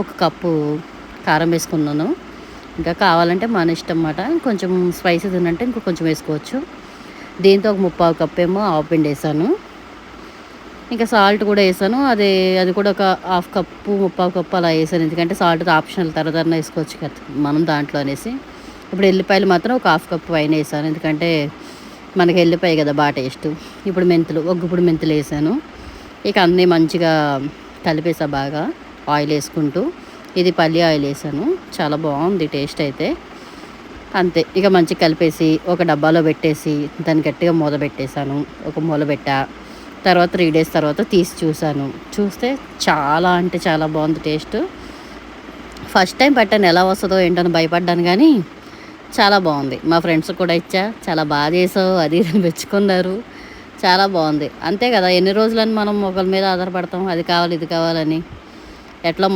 ఒక కప్పు కారం వేసుకున్నాను. ఇంకా కావాలంటే మన ఇష్టం అన్నమాట. కొంచెం స్పైసీ తినంటే ఇంకో కొంచెం వేసుకోవచ్చు. దీంతో ఒక ముప్పావు కప్ ఏమో ఆవపిండి వేసాను. ఇంకా సాల్ట్ కూడా వేసాను. అది కూడా ఒక హాఫ్ కప్పు ముప్పావు కప్పు అలా వేసాను. ఎందుకంటే సాల్ట్ ఆప్షనల్, తర్వాత వేసుకోవచ్చు కదా మనం దాంట్లో అనేసి. ఇప్పుడు ఎల్లిపాయలు మాత్రం ఒక హాఫ్ కప్పు పైన వేసాను. ఎందుకంటే మనకి ఎల్లిపాయ కదా బాగా టేస్ట్. ఇప్పుడు ఒక గుప్పుడు మెంతులు వేసాను. ఇక అన్నీ మంచిగా కలిపేసా బాగా ఆయిల్ వేసుకుంటూ. ఇది పల్లి ఆయిల్ వేసాను. చాలా బాగుంది టేస్ట్ అయితే. అంతే, ఇక మంచిగా కలిపేసి ఒక డబ్బాలో పెట్టేసి దాన్ని గట్టిగా మూత పెట్టేశాను. ఒక మూల పెట్టా. తర్వాత 3 డేస్ తర్వాత తీసి చూశాను. చూస్తే చాలా అంటే చాలా బాగుంది టేస్ట్. ఫస్ట్ టైం పెట్టాను, ఎలా వస్తుందో ఏంటని భయపడ్డాను, కానీ చాలా బాగుంది. మా ఫ్రెండ్స్కి కూడా ఇచ్చా. చాలా బాగా చేసావు అది ఇది మెచ్చుకున్నారు. చాలా బాగుంది. అంతే కదా, ఎన్ని రోజులని మనం ఒకరి మీద ఆధారపడతాం, అది కావాలి ఇది కావాలని. ఎట్లా